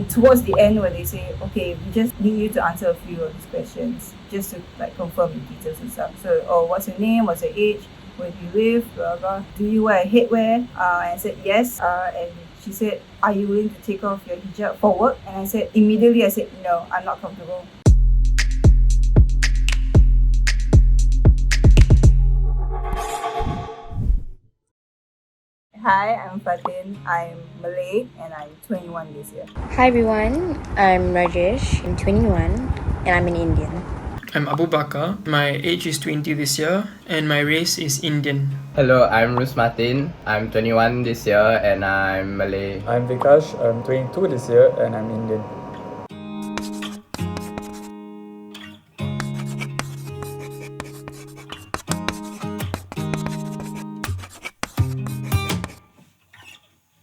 And towards the end, when they say, okay, we just need you to answer a few of these questions just to like confirm your details and stuff. So, what's your name? What's your age? Where do you live? Blah blah. Do you wear headwear? And I said yes. And she said, are you willing to take off your hijab for work? And I said, immediately I said, no, I'm not comfortable. Hi, I'm Fatin. I'm Malay and I'm 21 this year. Hi everyone, I'm Rajesh, I'm 21 and I'm an Indian. I'm Abu Bakar. My age is 20 this year and my race is Indian. Hello, I'm Rus Martin. I'm 21 this year and I'm Malay. I'm Vikash. I'm 22 this year and I'm Indian.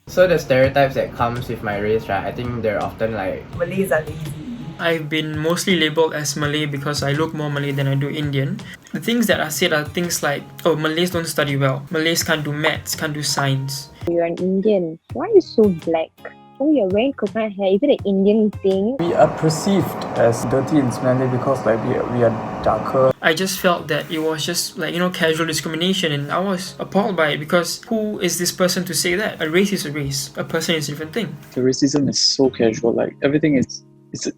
So the stereotypes that comes with my race, right, I think they're often like Malays are lazy. I've been mostly labelled as Malay because I look more Malay than I do Indian. The things that are said are things like, oh, Malays don't study well. Malays can't do maths, can't do science. You're an Indian. Why are you so black? Oh, you're wearing coconut hair. Is it an Indian thing? We are perceived as dirty and smelly because like we are darker. I just felt that it was just like, casual discrimination, and I was appalled by it because who is this person to say that? A race is a race. A person is a different thing. The racism is so casual. Like everything is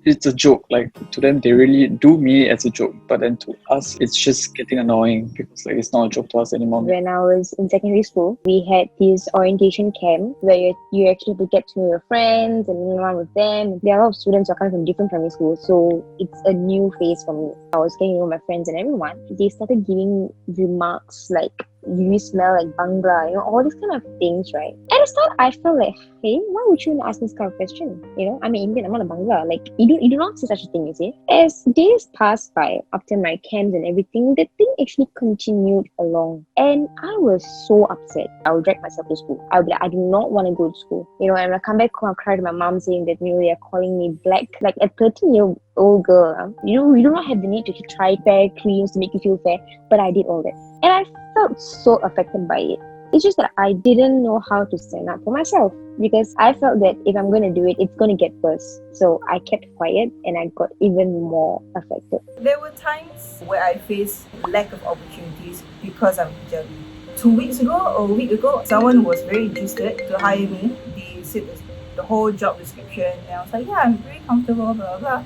it's a joke. Like to them they really do mean it as a joke, but then to us it's just getting annoying because like it's not a joke to us anymore. When I was in secondary school, we had this orientation camp where you actually get to know your friends and move around with them. There are a lot of students who are coming from different primary schools, so it's a new phase for me. I was getting to know my friends and everyone. They started giving remarks like, you smell like Bangla, all these kind of things, right? At the start, I felt like, hey, why would you ask this kind of question? I'm an Indian, I'm not a Bangla. Like, you do not say such a thing, you see. As days passed by, after my camps and everything, the thing actually continued along. And I was so upset. I would drag myself to school. I would be like, I do not want to go to school. And I come back home, I cry to my mom saying that, they are calling me black. Like a 13-year-old girl, you do not have the need to try fair creams to make you feel fair. But I did all that. And I felt so affected by it. It's just that I didn't know how to stand up for myself because I felt that if I'm going to do it, it's going to get worse. So I kept quiet and I got even more affected. There were times where I faced lack of opportunities because I'm hijabi. 2 weeks ago or a week ago, someone was very interested to hire me. They said the whole job description and I was like, yeah, I'm very comfortable, blah, blah, blah.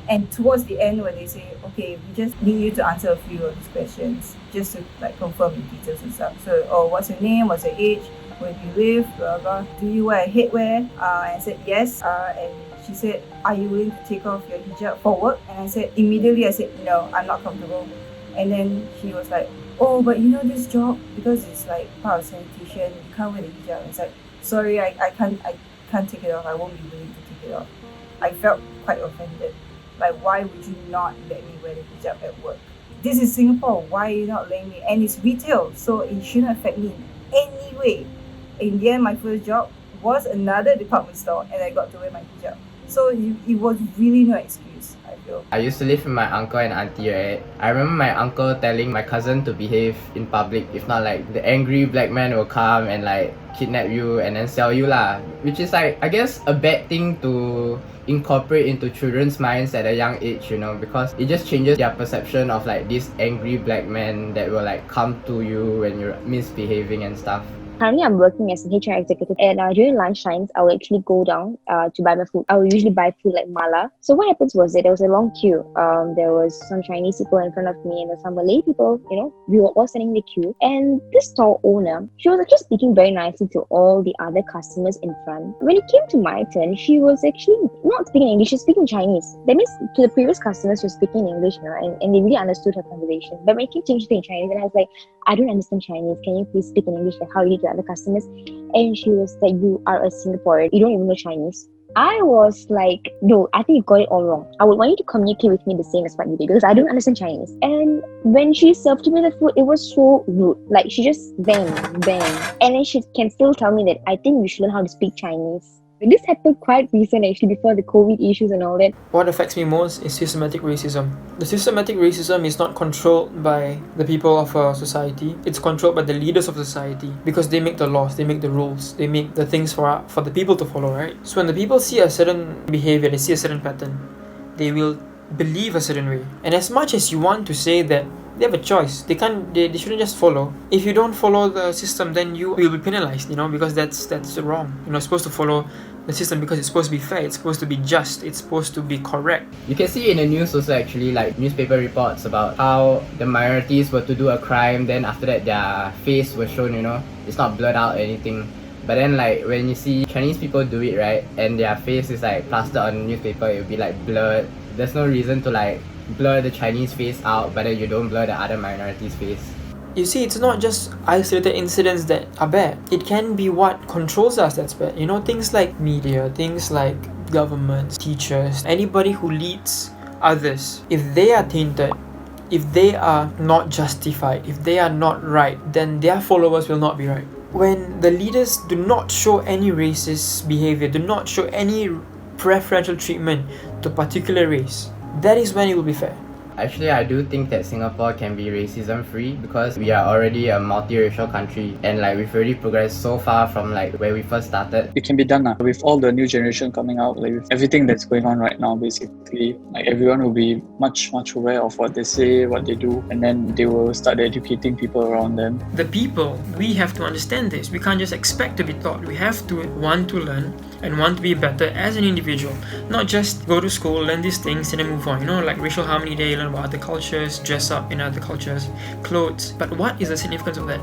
And towards the end, when they say, okay, we just need you to answer a few of these questions just to like confirm your details and stuff. So, what's your name? What's your age? Where do you live? Blah blah. Do you wear headwear? And I said yes. And she said, are you willing to take off your hijab for work? And I said immediately, I said no, I'm not comfortable. And then she was like, oh, but this job, because it's like part of sanitation, you can't wear the hijab. It's like, sorry, I can't take it off. I won't be willing to take it off. I felt quite offended. Like, why would you not let me wear the hijab at work? This is Singapore. Why are you not letting me? And it's retail, so it shouldn't affect me anyway. In the end, my first job was another department store, and I got to wear my hijab. So it was really no excuse, I feel. I used to live with my uncle and auntie, right? I remember my uncle telling my cousin to behave in public. If not, like, the angry black man will come and like kidnap you and then sell you lah. Which is like, I guess, a bad thing to incorporate into children's minds at a young age, because it just changes their perception of like this angry black man that will like come to you when you're misbehaving and stuff. Currently, I'm working as an HR executive, and during lunch times, I will actually go down to buy my food. I will usually buy food like mala. So what happens was that there was a long queue. There was some Chinese people in front of me, and there were some Malay people. We were all standing in the queue. And this store owner, she was actually speaking very nicely to all the other customers in front. When it came to my turn, she was actually not speaking English; she was speaking Chinese. That means to the previous customers, she was speaking English, and they really understood her conversation. But when it came to speaking Chinese, and I was like, I don't understand Chinese. Can you please speak in English like how you do to other customers? And she was like, you are a Singaporean, you don't even know Chinese. I was like, no, I think you got it all wrong. I would want you to communicate with me the same as what you did because I don't understand Chinese. And when she served me the food, it was so rude. Like, she just bang. And then she can still tell me that I think you should learn how to speak Chinese. This happened quite recent actually, before the COVID issues and all that. What affects me most is systematic racism. The systematic racism is not controlled by the people of a society. It's controlled by the leaders of society, because they make the laws, they make the rules, they make the things for the people to follow, right? So when the people see a certain behavior, they see a certain pattern, they will believe a certain way. And as much as you want to say that they have a choice, they shouldn't just follow. If you don't follow the system, then you will be penalized, because that's wrong. You're not supposed to follow the system because it's supposed to be fair, it's supposed to be just, it's supposed to be correct. You can see in the news also actually, like newspaper reports about how the minorities were to do a crime, then after that their face was shown, it's not blurred out or anything. But then like when you see Chinese people do it, right, and their face is like plastered on the newspaper, it will be like blurred. There's no reason to like blur the Chinese face out, but then you don't blur the other minorities' face. You see, it's not just isolated incidents that are bad. It can be what controls us that's bad. Things like media, things like governments, teachers, anybody who leads others. If they are tainted, if they are not justified, if they are not right, then their followers will not be right. When the leaders do not show any racist behavior, do not show any preferential treatment to a particular race, that is when it will be fair. Actually, I do think that Singapore can be racism free because we are already a multiracial country, and like we've already progressed so far from like where we first started. It can be done with all the new generation coming out, like with everything that's going on right now. Basically, like everyone will be much aware of what they say, what they do, and then they will start educating people around them. The people, we have to understand this. We can't just expect to be taught. We have to want to learn and want to be better as an individual, not just go to school, learn these things and then move on. Like Racial Harmony Day, learn about other cultures, dress up in other cultures, clothes. But what is the significance of that?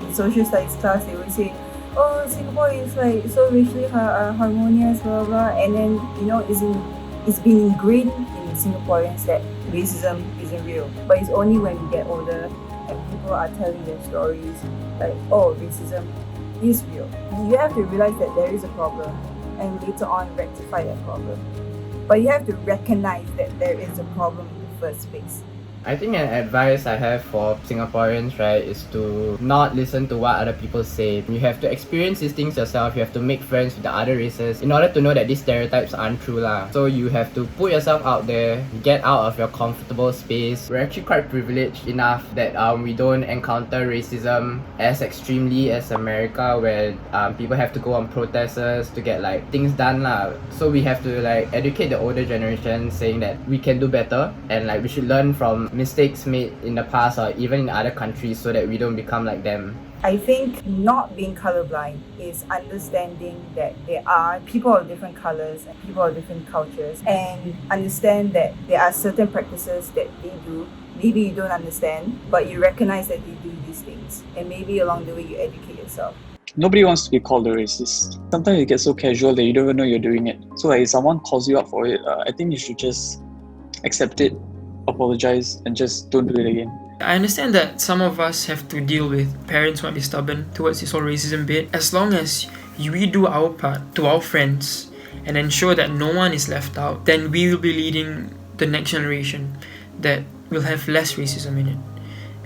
In social studies class, they would say, oh, Singapore is like so racially harmonious, blah, blah, and then, it's been ingrained in Singaporeans that racism isn't real. But it's only when we get older and people are telling their stories, like, oh, racism is real. You have to realize that there is a problem and later on rectify that problem. But you have to recognize that there is a problem in the first place. I think an advice I have for Singaporeans, right, is to not listen to what other people say. You have to experience these things yourself. You have to make friends with the other races in order to know that these stereotypes aren't true lah. So you have to put yourself out there, get out of your comfortable space. We're actually quite privileged enough that we don't encounter racism as extremely as America, where people have to go on protesters to get like things done lah. So we have to like educate the older generation, saying that we can do better and like we should learn from mistakes made in the past or even in other countries so that we don't become like them. I think not being colorblind is understanding that there are people of different colors and people of different cultures, and understand that there are certain practices that they do. Maybe you don't understand, but you recognize that they do these things, and maybe along the way you educate yourself. Nobody wants to be called a racist. Sometimes you get so casual that you don't even know you're doing it. So like if someone calls you up for it, I think you should just accept it, apologize, and just don't do it again. I understand that some of us have to deal with parents who might be stubborn towards this whole racism bit. As long as we do our part to our friends and ensure that no one is left out, then we will be leading the next generation that will have less racism in it.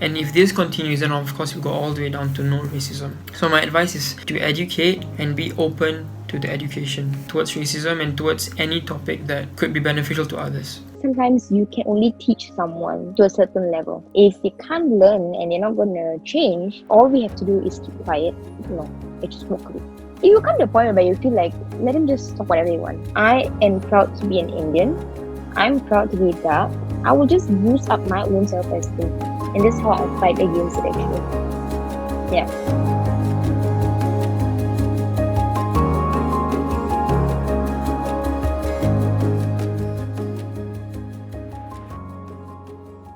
And if this continues, then of course we'll go all the way down to no racism. So my advice is to educate and be open to the education towards racism and towards any topic that could be beneficial to others. Sometimes you can only teach someone to a certain level. If they can't learn and they're not going to change, all we have to do is keep quiet. It's just walk away. If you come to a point where you feel like, let them just talk whatever they want. I am proud to be an Indian. I'm proud to be dark. I will just boost up my own self-esteem. And that's how I fight against it actually. Yeah.